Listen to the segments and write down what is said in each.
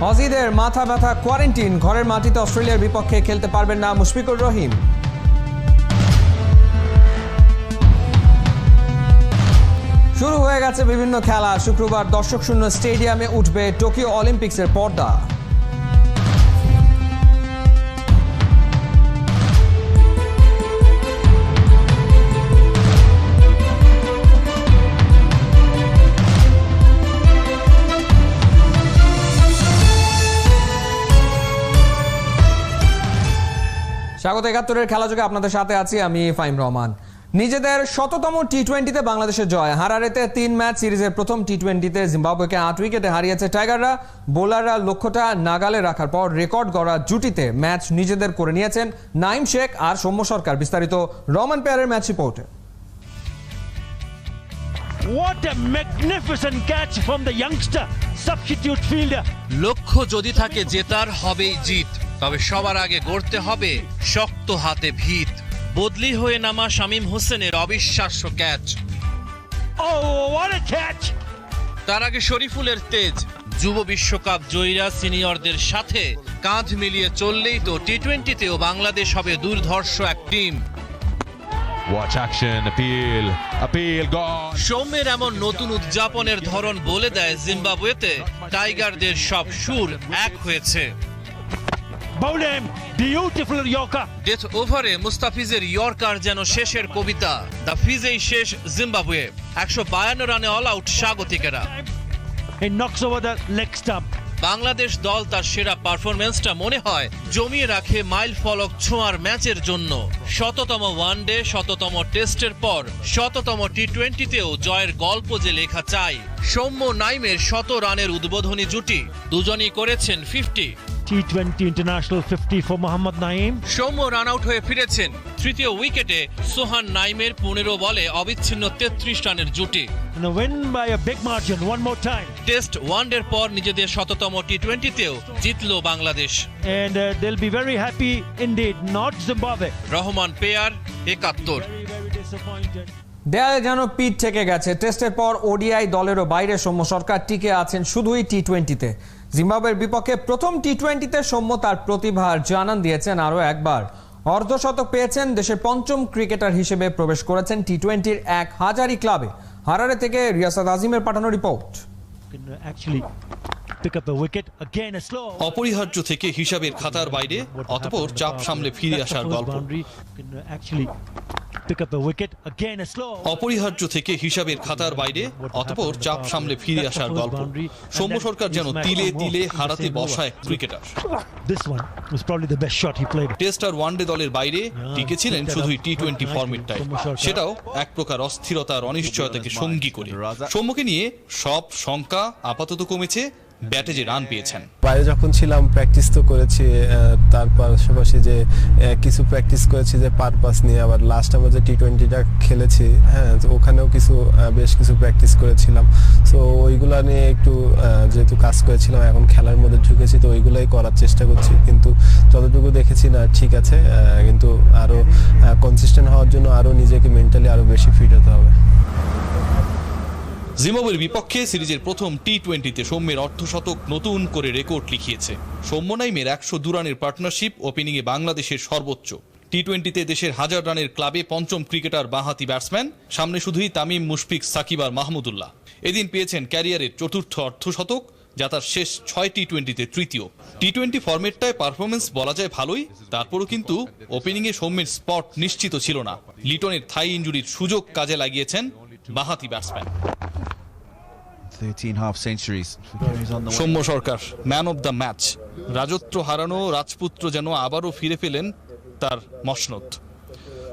অজিদের মাথা ব্যথা কোয়ারেন্টিন, ঘরের মাটিতে অস্ট্রেলিয়ার বিপক্ষে খেলতে পারবেন না মুশফিকুর রহিম। শুরু হয়ে গেছে বিভিন্ন খেলা। শুক্রবার দর্শক শূন্য স্টেডিয়ামে উঠবে টোকিও অলিম্পিক্সের পর্দা। স্বাগত ৭১-এর খেলাযোগে আপনাদের সাথে আছি আমি ফাহিম রহমান। নিজেদের ১০০তম টি-20তে বাংলাদেশের জয়। হারারেতে ৩ ম্যাচ সিরিজের প্রথম টি-20তে জিম্বাবুয়েকে ৮ উইকেটে হারিয়েছে টাইগাররা। বোলাররা লক্ষ্যটা নাগালে রাখার পর রেকর্ড গড়া জুটিতে ম্যাচ নিজেদের করে নিয়েছেন নাইম শেখ আর সৌম্য সরকার। বিস্তারিত রহমান পেয়ারের ম্যাচ রিপোর্টে। What a magnificent catch from the youngster substitute fielder. লক্ষ্য যদি থাকে জেতার হবেই জিত, তবে সবার আগে গড়তে হবে শক্ত হাতে ভিত। বদলি হয়ে নামা শামীম হোসেনের অবিশ্বাস্য catch. Oh, what a catch! তার আগে শরীফুলের তেজ। যুব বিশ্বকাপ জয়ীরা সিনিয়রদের সাথে কাঁধ মিলিয়ে চললেই তো টি-20তেও বাংলাদেশ হবে দুর্ধর্ষ এক team. Watch action, appeal, gone. সৌম্যের এমন নতুন উদযাপনের ধরন বলে দেয় জিম্বাবুয়েতে টাইগারদের সব সুর এক হয়েছে। Bowled him, beautiful Yorker. Death ওভারে মুস্তাফিজের ইয়র্কার যেন শেষের কবিতা। দ্য ফিজেই শেষ জিম্বাবুয়ে। ১৫২ রানে অল আউট স্বাগতিকেরা। He knocks over the leg stump. Bangladesh দল তার সেরা পারফরম্যান্সটা মনে হয় জমিয়ে রাখে মাইল ফলক ছোঁয়ার ম্যাচের জন্য। ১০০তম ওয়ানডে, ১০০তম টেস্টের পর ১০০তম টি-20তেও জয়ের গল্প যে লেখা চাই। সৌম্য নাইমের ১০০ রানের উদ্বোধনী জুটি, দুজনই করেছেন 50। T20 international 50 for Mohammad Naeem. Soumya run out হয়ে ফিরেছেন। তৃতীয় উইকেটে সোহান নাইমের ১৫ বলে অবিচ্ছিন্ন ৩৩ রানের জুটি। And a win by a big margin one more time. Test ওয়ানডের পর নিজেদের ১০০তম টি-20তেও জিতল Bangladesh. And they'll be very happy indeed, not Zimbabwe. Rahman পেয়ার ৭১। Very disappointed. দেয়ালে যেন পিঠ থেকে গেছে। টেস্টের পর ওডিআই দলেরও বাইরে সৌম্য সরকার টিকে আছেন শুধুই টি-20তে। জিম্বাবুয়ের বিপক্ষে প্রথম টি-20তে সৌম্য তার প্রতিভার জানান দিয়েছেন আরও একবার। অর্ধশতক পেয়েছেন, দেশের পঞ্চম ক্রিকেটার হিসেবে প্রবেশ করেছেন টি-20র ১০০০ই ক্লাবে। হারারে থেকে রিয়াসাত আজিমের পাঠানো রিপোর্ট। অপরিহার্য থেকে হিসাবের খাতার বাইরে, অতঃপর চাপ সামলে ফিরে আসার গল্প। অপরিহার্য থেকে হিসাবের খাতার বাইরে, অতঃপর চাপ সামলে ফিরে আসার গল্প। সৌম্য সরকার যেন তিলে তিলে হারাতে বসা এক ক্রিকেটার। টেস্ট আর ওয়ানডে দলের বাইরে টিকেছিলেন শুধুই টি-20 ফরম্যাটটাই, সেটাও এক প্রকার অস্থিরতার অনিশ্চয়তাকে সঙ্গী করে। সৌম্যকে নিয়ে সব শঙ্কা আপাতত কমেছে, ব্যাটে যে রান পেয়েছেন। বাইরে যখন ছিলাম প্র্যাকটিস তো করেছি, তার পাশাপাশি যে কিছু প্র্যাকটিস করেছি যে পারপাস নিয়ে। আবার লাস্ট আমরা যে টি-20টা খেলেছি, হ্যাঁ, ওখানেও বেশ কিছু প্র্যাকটিস করেছিলাম। সো ওইগুলো নিয়ে একটু যেহেতু কাজ করেছিলাম, এখন খেলার মধ্যে ঢুকেছি তো ওইগুলোই করার চেষ্টা করছি। কিন্তু যতটুকু দেখেছি না ঠিক আছে, কিন্তু আরও কনসিস্টেন্ট হওয়ার জন্য আরও নিজেকে মেন্টালি আরও বেশি ফিট হতে হবে। জিম্বাবুয়ের বিপক্ষে সিরিজের প্রথম টি-20তে সৌম্যের অর্ধশতক নতুন করে রেকর্ড লিখিয়েছে। সৌম্য নাইমের ১০২ রানের পার্টনারশিপ ওপেনিংয়ে বাংলাদেশের সর্বোচ্চ। টি-20তে দেশের ১০০০ রানের ক্লাবে পঞ্চম ক্রিকেটার বাঁহাতি ব্যাটসম্যান। সামনে শুধুই তামিম, মুশফিক, সাকিব আর মাহমুদুল্লাহ। এদিন পেয়েছেন ক্যারিয়ারের চতুর্থ অর্ধশতক, যা তার শেষ ৬ টি-20তে তৃতীয়। টি-20 ফরম্যাটটায় পারফরমেন্স বলা যায় ভালোই, তারপরও কিন্তু ওপেনিংয়ে সৌম্যের স্পট নিশ্চিত ছিল না। লিটনের থাই ইনজুরির সুযোগ কাজে লাগিয়েছেন বাঁহাতি batsman. Soumya Sarkar man of the match. রাজত্ব হারানো রাজপুত্র যেন আবারও ফিরে পেলেন তার মসনদ।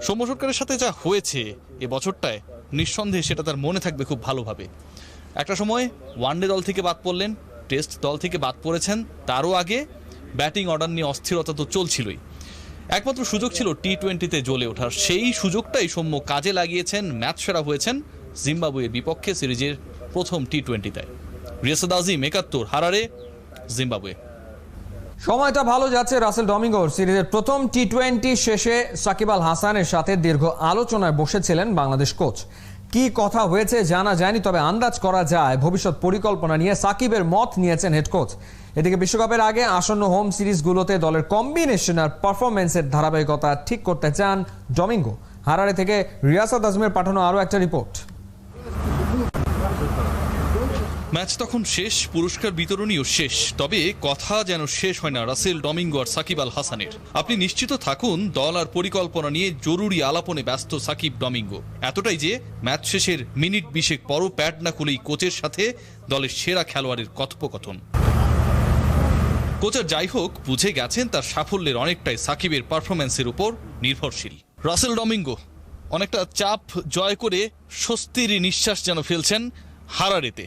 সৌম্য সরকারের সাথে যা হয়েছে এ বছরটায়, নিঃসন্দেহে সেটা তার মনে থাকবে খুব ভালোভাবে। একটা সময় ওয়ানডে দল থেকে বাদ পড়লেন, টেস্ট দল থেকে বাদ পড়েছেন, তারও আগে ব্যাটিং অর্ডার নিয়ে অস্থিরতা তো চলছিলই। একমাত্র সুযোগ ছিল টি-20তে জ্বলে ওঠার, সেই সুযোগটাই সৌম্য কাজে লাগিয়েছেন। ম্যাচ সেরা হয়েছেন জিম্বাবুয়ের বিপক্ষে সিরিজের প্রথম টি-20তে। রিয়াসাত আজিম ৭১, হারারে, জিম্বাবুয়ে। সময়টা ভালো যাচ্ছে রাসেল ডমিঙ্গোর। সিরিজের প্রথম টি-20 শেষে সাকিব আল হাসানের সাথে দীর্ঘ আলোচনায় বসেছিলেন বাংলাদেশ কোচ। কি কথা হয়েছে জানা যায়নি, তবে আন্দাজ করা যায় ভবিষ্যৎ পরিকল্পনা নিয়ে সাকিবের মত নিয়েছেন হেড কোচ। এদিকে বিশ্বকাপের আগে আসন্ন হোম সিরিজগুলোতে দলের কম্বিনেশন আর পারফরমেন্সের ধারাবাহিকতা ঠিক করতে চান ডমিঙ্গো। হারারে থেকে রিয়াসাত আজমের পাঠানো আরও একটা রিপোর্ট। ম্যাচ তখন শেষ, পুরস্কার বিতরণীও শেষ, তবে কথা যেন শেষ হয় না রাসেল ডমিঙ্গো আর সাকিব আল হাসানের। আপনি নিশ্চিত থাকুন দল আর পরিকল্পনা নিয়ে জরুরি আলাপনে ব্যস্ত সাকিব ডমিঙ্গো, এতটাই যে ম্যাচ শেষের মিনিট 20 পরও প্যাড না খুলেই কোচের সাথে দলের সেরা খেলোয়াড়ের কথোপকথন। কোচের যাই হোক, বুঝে গেছেন তার সাফল্যের অনেকটাই সাকিবের পারফরম্যান্সের উপর নির্ভরশীল। রাসেল ডমিঙ্গো অনেকটা চাপ জয় করে স্বস্তির নিঃশ্বাস যেন ফেলছেন হারারেতে।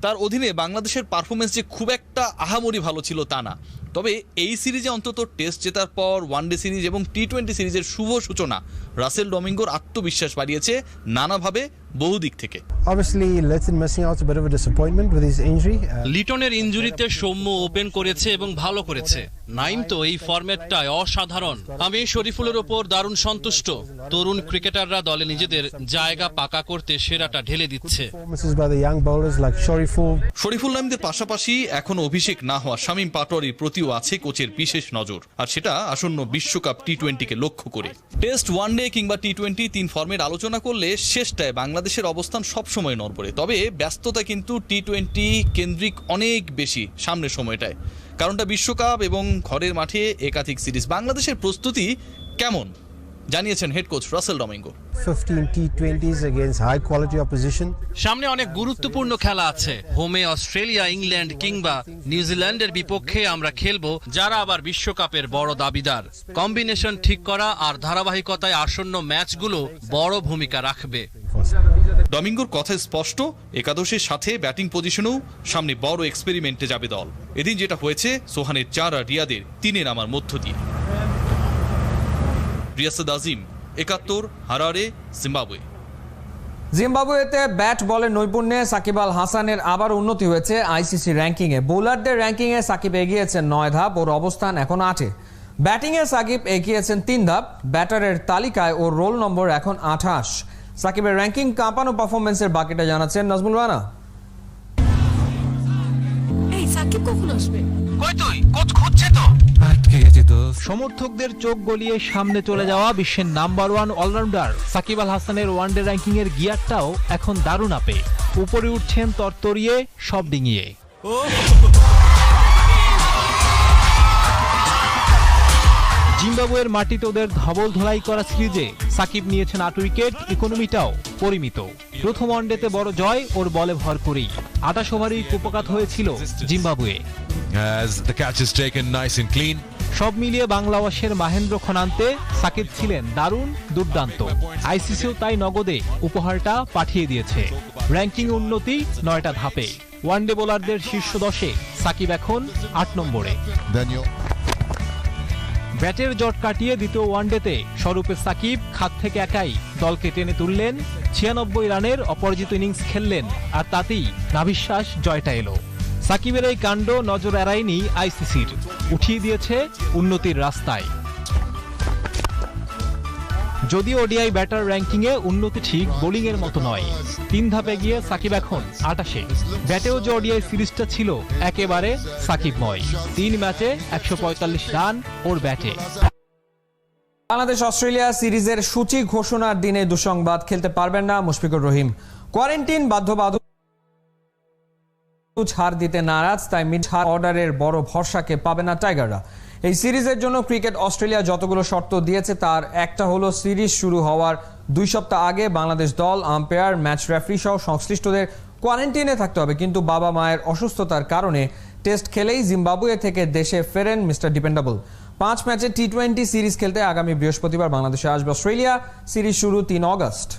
তার অধীনে বাংলাদেশের পারফরমেন্স যে খুব একটা আহামরি ভালো ছিল তা না, তবে এই সিরিজে অন্তত টেস্ট জেতার পর ওয়ানডে সিরিজ এবং টি-20 সিরিজের শুভ সূচনা রাসেল ডমিঙ্গোর আত্মবিশ্বাস বাড়িয়েছে নানাভাবে বহু দিক থেকে। Obviously, Leighton missing out is a bit of a disappointment with his injury. লিটনের ইনজুরিতে সৌম্য ওপেন করেছে এবং ভালো করেছে। নাইম তো এই ফরম্যাটটায় অসাধারণ। আমি শরীফুলের ওপর দারুণ সন্তুষ্ট। তরুণ ক্রিকেটাররা দলে নিজেদের জায়গা পাকা করতে সেরাটা ঢেলে দিচ্ছে। Performances by the young bowlers like Shariful. Shariful নাইমদের পাশাপাশি এখনো অভিষেক না হওয়া শামীম পাটোয়ারির প্রতিও আছে কোচের বিশেষ নজর, আর সেটা আসন্ন বিশ্বকাপ টি-20কে লক্ষ্য করে। টেস্ট, ওয়ানডে কিংবা টি-20 তিন ফর্মের আলোচনা করলে শেষটায় বাংলাদেশের অবস্থান সবসময় নড়বড়ে, তবে ব্যস্ততা কিন্তু টি-20 কেন্দ্রিক অনেক বেশি সামনের সময়টায়। কারণটা বিশ্বকাপ এবং ঘরের মাঠে একাধিক সিরিজ। বাংলাদেশের প্রস্তুতি কেমন জানিয়েছেন head coach Russell Domingo. 15 T20s against high quality opposition. সামনে অনেক গুরুত্বপূর্ণ খেলা আছে। হোমে অস্ট্রেলিয়া, ইংল্যান্ড কিংবা নিউজিল্যান্ডের বিপক্ষে আমরা খেলবো, যারা আবার বিশ্বকাপের বড় দাবিদার। কম্বিনেশন ঠিক করা আর ধারাবাহিকতায় আসন্ন ম্যাচগুলো বড় ভূমিকা রাখবে। ডমিঙ্গোর কথায় স্পষ্ট, একাদশের সাথে ব্যাটিং পজিশনেও সামনে বড় এক্সপেরিমেন্টে যাবে দল। এদিন যেটা হয়েছে সোহানের 4 আর রিয়াদের 3 নামার মধ্য দিয়ে। রিয়াসাত আজিম, 71, হারারে, জিম্বাবুয়ে। জিম্বাবুয়েতে ব্যাট বলের নৈপুণ্যে সাকিব আল হাসানের আবার উন্নতি হয়েছে আইসিসি র্যাঙ্কিংয়ে। বোলারদের র্যাঙ্কিংয়ে সাকিব এগিয়েছেন 9 ধাপ, ওর অবস্থান এখন 8-এ। ব্যাটিংয়ে সাকিব এগিয়েছেন 3 ধাপ, ব্যাটারের তালিকায় ওর রোল নম্বর এখন 28। সাকিবের র্যাঙ্কিং কাঁপানো পারফরমেন্সের বাকিটা জানাচ্ছেন নাজমুল রানা। এই সাকিব কখন আসবে? কই তুই? কোচ খুঁজছে তো। সমর্থকদের চোখ গলিয়ে সামনে চলে যাওয়া বিশ্বের নাম্বার 1 অলরাউন্ডার সাকিব আল হাসানের ওয়ানডে র্যাঙ্কিং এর গিয়ারটাও এখন দারুণ আপে। উপরে উঠছেন তরতরিয়ে সব ডিঙিয়ে। জিম্বাবুয়ের মাটিতে ওদের ধবল ধোলাই করা সিরিজে সাকিব নিয়েছেন 8 উইকেট, ইকোনমিটাও পরিমিত। প্রথম ওয়ানডেতে বড় জয় ওর বলে ভর করেই। 28 ওভারেই কুপকাত হয়েছিল Zimbabwe. As the catch is taken nice and clean. সব মিলিয়ে বাংলাদেশের মাহেন্দ্র খনান্তে সাকিব ছিলেন দারুণ দুর্দান্ত। আইসিসিও তাই নগদে উপহারটা পাঠিয়ে দিয়েছে। র্যাঙ্কিং উন্নতি 9টা ধাপে। ওয়ানডে বোলারদের শীর্ষ 10-এ সাকিব এখন 8 নম্বরে। ব্যাটের জট কাটিয়ে দ্বিতীয় ওয়ানডেতে স্বরূপে সাকিব খাত থেকে একাই দলকে টেনে তুললেন। 96 রানের অপরাজিত ইনিংস খেললেন, আর তাতেই নাভিশ্বাস জয়টা এলো। সাকিবের এই কাণ্ড নজর এড়ায়নি আইসিসির, উঠিয়ে দিয়েছে উন্নতির রাস্তায়। যদিও ওডিআই ব্যাটার র্যাঙ্কিংয়ে উন্নতি ঠিক বোলিং এর মতো নয়। 3 ধাপে গিয়ে সাকিব এখন 28-এ। ব্যাটেও যে ওডিআই সিরিজটা ছিল একেবারে সাকিবময়। 3 ম্যাচে 145 রান ওর ব্যাটে। বাংলাদেশ অস্ট্রেলিয়া সিরিজের সূচি ঘোষণার দিনে দুঃসংবাদ, খেলতে পারবেন না মুশফিকুর রহিম। কোয়ারেন্টিন বাধ্যবাধক ছাড় দিতে নারাজ, তাই মিড অর্ডারের বড় ভরসাকে পাবে না টাইগাররা। এই সিরিজের জন্য ক্রিকেট অস্ট্রেলিয়া যতগুলো শর্ত দিয়েছে তার একটা হলো সিরিজ শুরু হওয়ার 2 সপ্তাহ আগে বাংলাদেশ দল, আম্পায়ার, ম্যাচ রেফারি সহ সংশ্লিষ্টদের কোয়ারেন্টিনে থাকতে হবে। কিন্তু বাবা মায়ের অসুস্থতার কারণে টেস্ট খেলেই জিম্বাবুয়ে থেকে দেশে ফেরেন মিস্টার ডিপেন্ডেবল। 5 ম্যাচে টি-20 সিরিজ খেলতে আগামী বৃহস্পতিবার বাংলাদেশে আসবে অস্ট্রেলিয়া। সিরিজ শুরু 3 অগস্ট।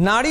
নারী